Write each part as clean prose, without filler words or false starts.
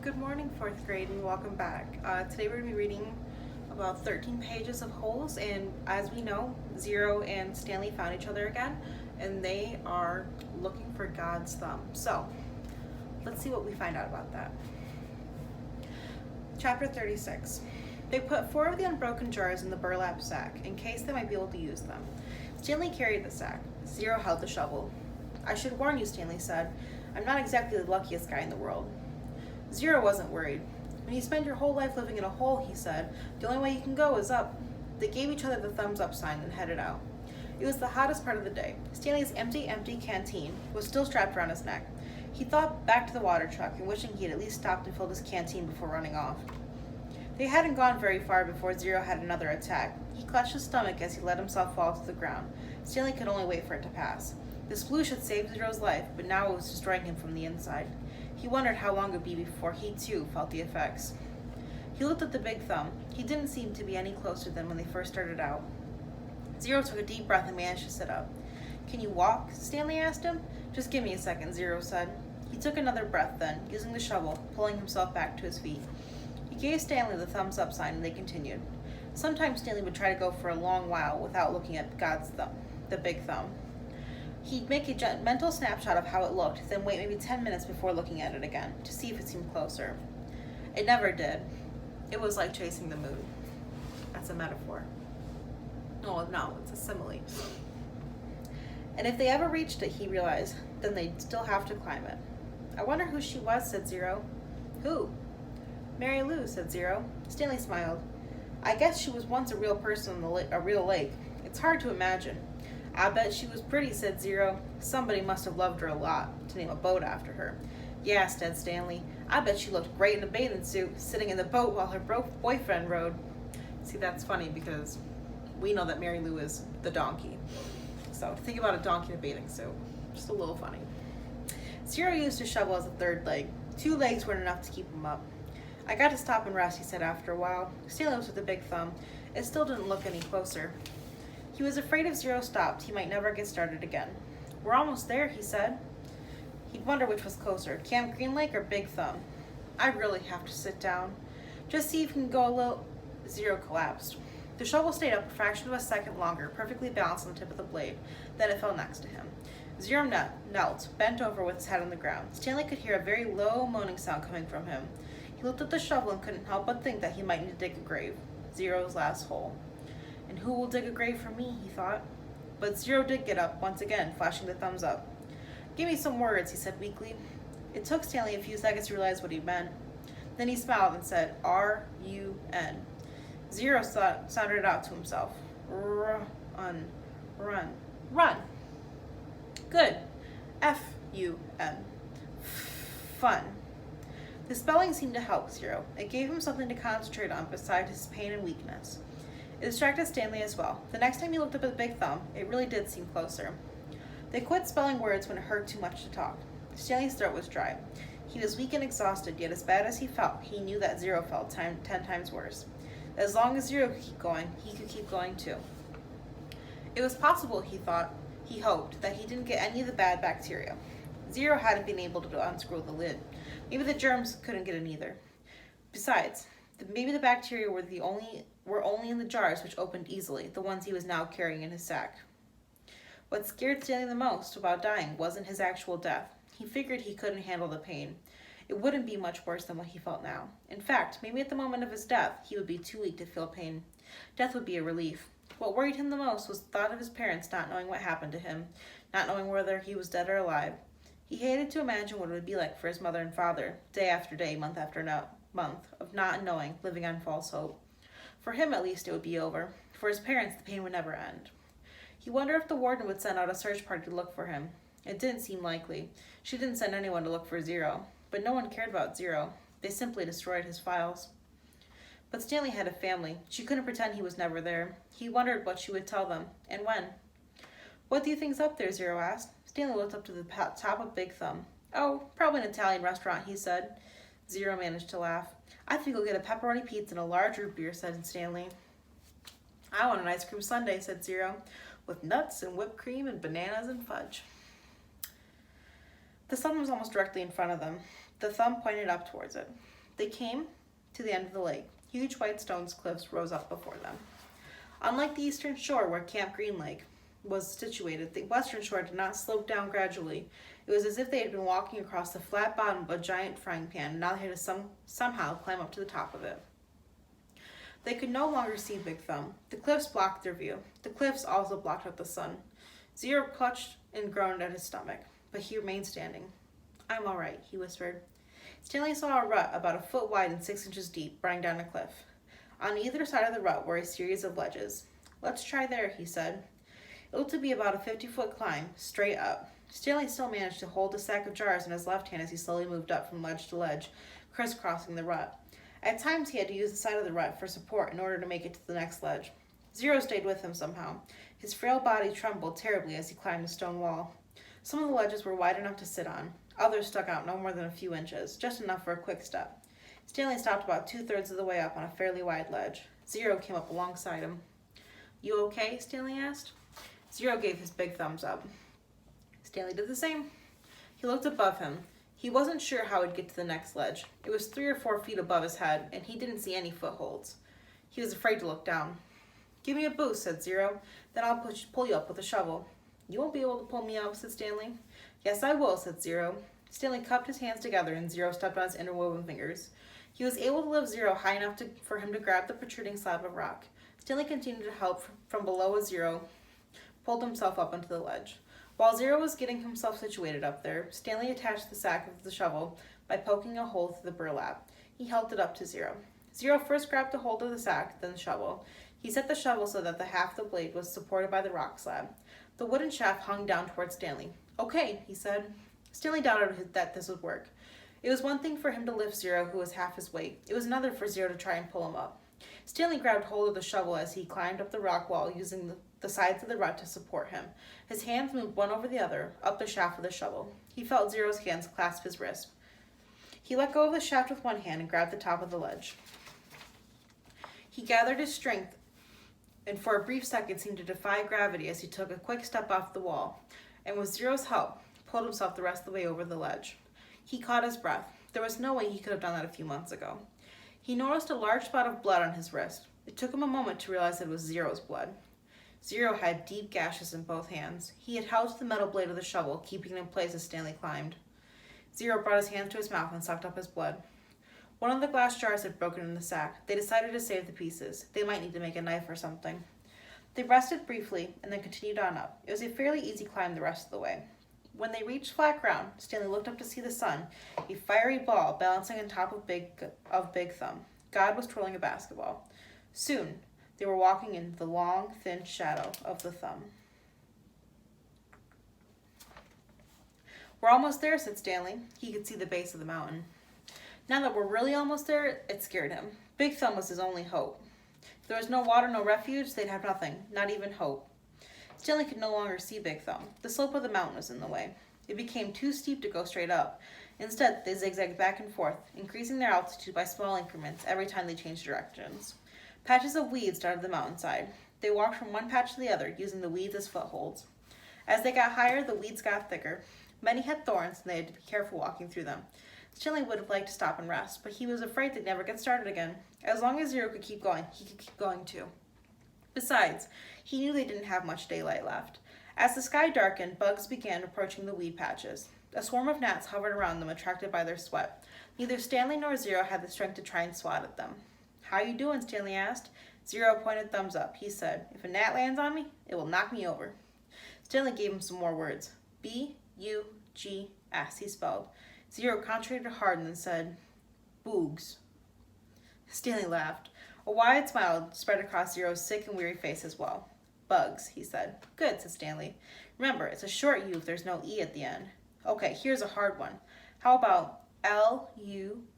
Good morning, fourth grade, and welcome back. Today we're going to be reading about 13 pages of holes, and as we know, Zero and Stanley found each other again, and they are looking for God's thumb. So, let's see what we find out about that. Chapter 36. They put 4 of the unbroken jars in the burlap sack, in case they might be able to use them. Stanley carried the sack. Zero held the shovel. "I should warn you," Stanley said. "I'm not exactly the luckiest guy in the world." Zero wasn't worried. "When you spend your whole life living in a hole," he said, "the only way you can go is up." They gave each other the thumbs up sign and headed out. It was the hottest part of the day. Stanley's empty canteen was still strapped around his neck. He thought back to the water truck and wishing he had at least stopped and filled his canteen before running off. They hadn't gone very far before Zero had another attack. He clutched his stomach as he let himself fall to the ground. Stanley could only wait for it to pass. The sploosh had saved Zero's life, but now it was destroying him from the inside. He wondered how long it would be before he, too, felt the effects. He looked at the big thumb. He didn't seem to be any closer than when they first started out. Zero took a deep breath and managed to sit up. "Can you walk?" Stanley asked him. "Just give me a second," Zero said. He took another breath then, using the shovel, pulling himself back to his feet. He gave Stanley the thumbs up sign and they continued. Sometimes Stanley would try to go for a long while without looking at God's thumb, the big thumb. He'd make a mental snapshot of how it looked, then wait maybe 10 minutes before looking at it again, to see if it seemed closer. It never did. It was like chasing the moon. That's a metaphor. No, it's a simile. And if they ever reached it, he realized, then they'd still have to climb it. "I wonder who she was," said Zero. "Who?" "Mary Lou," said Zero. Stanley smiled. "I guess she was once a real person on a real lake. It's hard to imagine." "I bet she was pretty," said Zero. "Somebody must have loved her a lot, to name a boat after her." "Yeah," said Stanley. "I bet she looked great in a bathing suit, sitting in the boat while her boyfriend rowed." See, that's funny because we know that Mary Lou is the donkey. So think about a donkey in a bathing suit. Just a little funny. Zero used his shovel as a third leg. 2 legs weren't enough to keep him up. "I got to stop and rest," he said after a while. Stanley was with the big thumb. It still didn't look any closer. He was afraid if Zero stopped, he might never get started again. "We're almost there," he said. He'd wonder which was closer, Camp Green Lake or Big Thumb. "I really have to sit down. Just see if you can go a little..." Zero collapsed. The shovel stayed up a fraction of a second longer, perfectly balanced on the tip of the blade. Then it fell next to him. Zero knelt, bent over with his head on the ground. Stanley could hear a very low moaning sound coming from him. He looked at the shovel and couldn't help but think that he might need to dig a grave. Zero's last hole. "And who will dig a grave for me?" he thought. But Zero did get up, once again, flashing the thumbs up. "Give me some words," he said weakly. It took Stanley a few seconds to realize what he meant. Then he smiled and said, "R-U-N. Zero sounded it out to himself. Run. Run. Good. F-U-N. Fun. The spelling seemed to help Zero. It gave him something to concentrate on beside his pain and weakness. It distracted Stanley as well. The next time he looked up at the big thumb, it really did seem closer. They quit spelling words when it hurt too much to talk. Stanley's throat was dry. He was weak and exhausted, yet as bad as he felt, he knew that Zero felt 10 times worse. As long as Zero could keep going, he could keep going too. It was possible, he hoped, that he didn't get any of the bad bacteria. Zero hadn't been able to unscrew the lid. Maybe the germs couldn't get in either. Besides, maybe the bacteria were only in the jars, which opened easily, the ones he was now carrying in his sack. What scared Stanley the most about dying wasn't his actual death. He figured he couldn't handle the pain. It wouldn't be much worse than what he felt now. In fact, maybe at the moment of his death, he would be too weak to feel pain. Death would be a relief. What worried him the most was the thought of his parents not knowing what happened to him, not knowing whether he was dead or alive. He hated to imagine what it would be like for his mother and father, day after day, month after month, of not knowing, living on false hope. For him, at least, it would be over. For his parents, the pain would never end. He wondered if the warden would send out a search party to look for him. It didn't seem likely. She didn't send anyone to look for Zero. But no one cared about Zero. They simply destroyed his files. But Stanley had a family. She couldn't pretend he was never there. He wondered what she would tell them, and when. "What do you think's up there?" Zero asked. Stanley looked up to the top of Big Thumb. "Oh, probably an Italian restaurant," he said. Zero managed to laugh. "I think we'll get a pepperoni pizza and a large root beer," said Stanley. "I want an ice cream sundae," said Zero, "with nuts and whipped cream and bananas and fudge." The sun was almost directly in front of them. The thumb pointed up towards it. They came to the end of the lake. Huge white stone cliffs rose up before them. Unlike the eastern shore where Camp Green Lake was situated, the western shore did not slope down gradually. It was as if they had been walking across the flat bottom of a giant frying pan, and now they had to somehow climb up to the top of it. They could no longer see Big Thumb. The cliffs blocked their view. The cliffs also blocked out the sun. Zero clutched and groaned at his stomach, but he remained standing. "I'm all right," he whispered. Stanley saw a rut about a foot wide and 6 inches deep running down a cliff. On either side of the rut were a series of ledges. "Let's try there," he said. It looked to be about a 50-foot climb, straight up. Stanley still managed to hold a sack of jars in his left hand as he slowly moved up from ledge to ledge, crisscrossing the rut. At times he had to use the side of the rut for support in order to make it to the next ledge. Zero stayed with him somehow. His frail body trembled terribly as he climbed the stone wall. Some of the ledges were wide enough to sit on. Others stuck out no more than a few inches, just enough for a quick step. Stanley stopped about 2/3 of the way up on a fairly wide ledge. Zero came up alongside him. "You okay?" Stanley asked. Zero gave his big thumbs up. Stanley did the same. He looked above him. He wasn't sure how he'd get to the next ledge. It was 3 or 4 feet above his head, and he didn't see any footholds. He was afraid to look down. "Give me a boost," said Zero. "Then I'll pull you up with a shovel." "You won't be able to pull me up," said Stanley. "Yes, I will," said Zero. Stanley cupped his hands together, and Zero stepped on his interwoven fingers. He was able to lift Zero high enough for him to grab the protruding slab of rock. Stanley continued to help from below as Zero pulled himself up onto the ledge. While Zero was getting himself situated up there, Stanley attached the sack of the shovel by poking a hole through the burlap. He held it up to Zero. Zero first grabbed a hold of the sack, then the shovel. He set the shovel so that the half of the blade was supported by the rock slab. The wooden shaft hung down towards Stanley. "Okay," he said. Stanley doubted that this would work. It was one thing for him to lift Zero, who was half his weight. It was another for Zero to try and pull him up. Stanley grabbed hold of the shovel as he climbed up the rock wall, using the sides of the rut to support him. His hands moved one over the other, up the shaft of the shovel. He felt Zero's hands clasp his wrist. He let go of the shaft with one hand and grabbed the top of the ledge. He gathered his strength and for a brief second seemed to defy gravity as he took a quick step off the wall, and with Zero's help, pulled himself the rest of the way over the ledge. He caught his breath. There was no way he could have done that a few months ago. He noticed a large spot of blood on his wrist. It took him a moment to realize it was Zero's blood. Zero had deep gashes in both hands. He had held to the metal blade of the shovel, keeping it in place as Stanley climbed. Zero brought his hand to his mouth and sucked up his blood. One of the glass jars had broken in the sack. They decided to save the pieces. They might need to make a knife or something. They rested briefly and then continued on up. It was a fairly easy climb the rest of the way. When they reached flat ground, Stanley looked up to see the sun, a fiery ball balancing on top of Big Thumb. God was twirling a basketball. Soon, they were walking into the long, thin shadow of the thumb. "We're almost there," said Stanley. He could see the base of the mountain. Now that we're really almost there, it scared him. Big Thumb was his only hope. If there was no water, no refuge, they'd have nothing, not even hope. Stanley could no longer see Big Thumb. The slope of the mountain was in the way. It became too steep to go straight up. Instead, they zigzagged back and forth, increasing their altitude by small increments every time they changed directions. Patches of weeds dotted the mountainside. They walked from one patch to the other, using the weeds as footholds. As they got higher, the weeds got thicker. Many had thorns, and they had to be careful walking through them. Stanley would have liked to stop and rest, but he was afraid they'd never get started again. As long as Zero could keep going, he could keep going too. Besides, he knew they didn't have much daylight left. As the sky darkened, bugs began approaching the weed patches. A swarm of gnats hovered around them, attracted by their sweat. Neither Stanley nor Zero had the strength to try and swat at them. "How you doing?" Stanley asked. Zero pointed thumbs up. He said, "If a gnat lands on me, it will knock me over." Stanley gave him some more words. "B-U-G-S," he spelled. Zero concentrated hard and then said, "Boogs." Stanley laughed. A wide smile spread across Zero's sick and weary face as well. "Bugs," he said. "Good," said Stanley. "Remember, it's a short U if there's no E at the end. Okay, here's a hard one. How about L-U-N-C-H?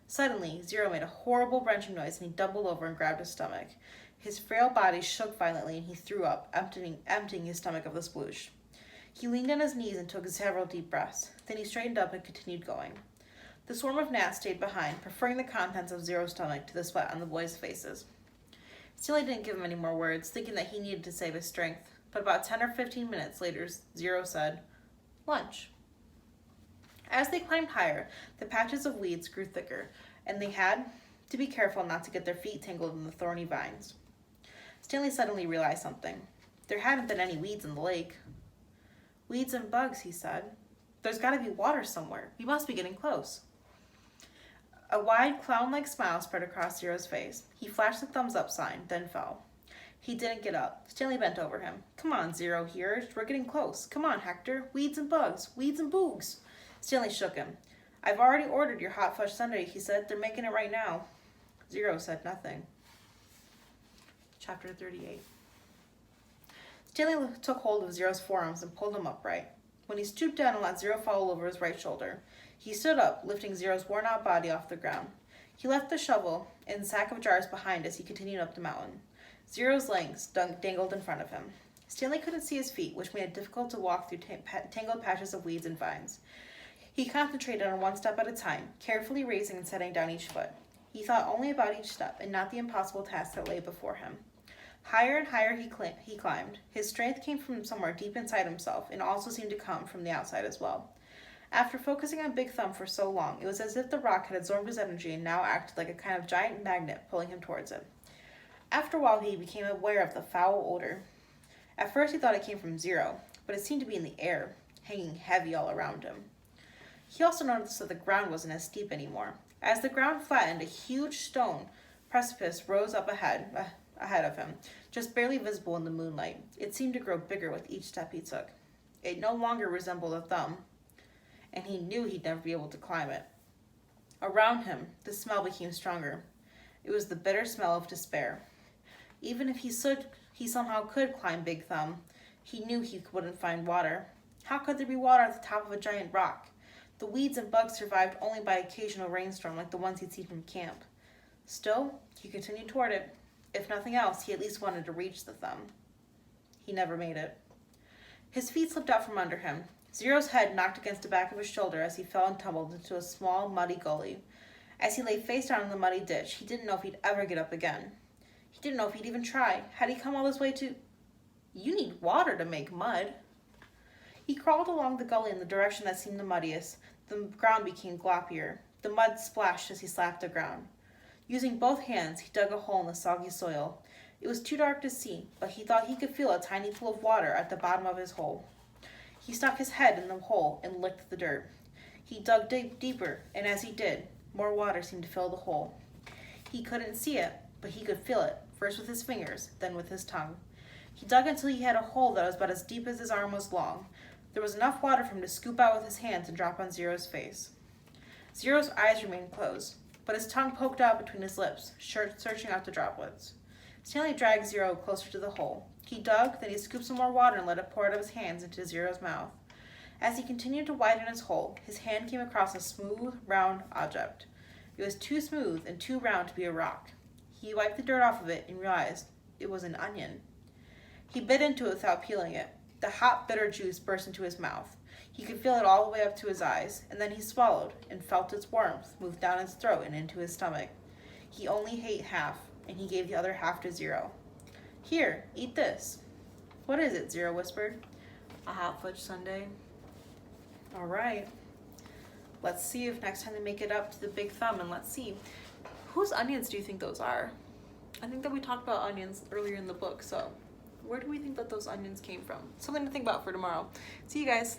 Suddenly, Zero made a horrible wrenching noise and he doubled over and grabbed his stomach. His frail body shook violently and he threw up, emptying his stomach of the sploosh. He leaned on his knees and took several deep breaths. Then he straightened up and continued going. The swarm of gnats stayed behind, preferring the contents of Zero's stomach to the sweat on the boys' faces. Stanley didn't give him any more words, thinking that he needed to save his strength. But about 10 or 15 minutes later, Zero said, "Lunch." As they climbed higher, the patches of weeds grew thicker, and they had to be careful not to get their feet tangled in the thorny vines. Stanley suddenly realized something. There hadn't been any weeds in the lake. Weeds and bugs, he said. There's got to be water somewhere. We must be getting close. A wide, clown-like smile spread across Zero's face. He flashed the thumbs up sign, then fell. He didn't get up. Stanley bent over him. Come on, Zero, he urged. We're getting close. Come on, Hector. Weeds and bugs. Weeds and boogs. Stanley shook him. I've already ordered your hot fudge sundae, he said. They're making it right now. Zero said nothing. Chapter 38. Stanley took hold of Zero's forearms and pulled him upright. When he stooped down and let Zero fall over his right shoulder, he stood up, lifting Zero's worn-out body off the ground. He left the shovel and sack of jars behind as he continued up the mountain. Zero's legs dangled in front of him. Stanley couldn't see his feet, which made it difficult to walk through tangled patches of weeds and vines. He concentrated on one step at a time, carefully raising and setting down each foot. He thought only about each step and not the impossible task that lay before him. Higher and higher he climbed. His strength came from somewhere deep inside himself and also seemed to come from the outside as well. After focusing on Big Thumb for so long, it was as if the rock had absorbed his energy and now acted like a kind of giant magnet pulling him towards it. After a while, he became aware of the foul odor. At first, he thought it came from Zero, but it seemed to be in the air, hanging heavy all around him. He also noticed that the ground wasn't as steep anymore. As the ground flattened, a huge stone precipice rose up ahead of him, just barely visible in the moonlight. It seemed to grow bigger with each step he took. It no longer resembled a thumb, and he knew he'd never be able to climb it. Around him, the smell became stronger. It was the bitter smell of despair. Even if he somehow could climb Big Thumb, he knew he wouldn't find water. How could there be water at the top of a giant rock? The weeds and bugs survived only by occasional rainstorm like the ones he'd seen from camp. Still, he continued toward it. If nothing else, he at least wanted to reach the thumb. He never made it. His feet slipped out from under him. Zero's head knocked against the back of his shoulder as he fell and tumbled into a small, muddy gully. As he lay face down in the muddy ditch, he didn't know if he'd ever get up again. He didn't know if he'd even try. Had he come all this way to... You need water to make mud. He crawled along the gully in the direction that seemed the muddiest. The ground became gloppier. The mud splashed as he slapped the ground. Using both hands, he dug a hole in the soggy soil. It was too dark to see, but he thought he could feel a tiny pool of water at the bottom of his hole. He stuck his head in the hole and licked the dirt. He dug deeper, and as he did, more water seemed to fill the hole. He couldn't see it, but he could feel it, first with his fingers, then with his tongue. He dug until he had a hole that was about as deep as his arm was long. There was enough water for him to scoop out with his hands and drop on Zero's face. Zero's eyes remained closed, but his tongue poked out between his lips, searching out the droplets. Stanley dragged Zero closer to the hole. He dug, then he scooped some more water and let it pour out of his hands into Zero's mouth. As he continued to widen his hole, his hand came across a smooth, round object. It was too smooth and too round to be a rock. He wiped the dirt off of it and realized it was an onion. He bit into it without peeling it. The hot, bitter juice burst into his mouth. He could feel it all the way up to his eyes, and then he swallowed and felt its warmth move down his throat and into his stomach. He only ate half, and he gave the other half to Zero. Here, eat this. What is it? Zero whispered. A hot fudge sundae. All right. Let's see if next time they make it up to the Big Thumb, and let's see. Whose onions do you think those are? I think that we talked about onions earlier in the book, so where do we think that those onions came from? Something to think about for tomorrow. See you guys.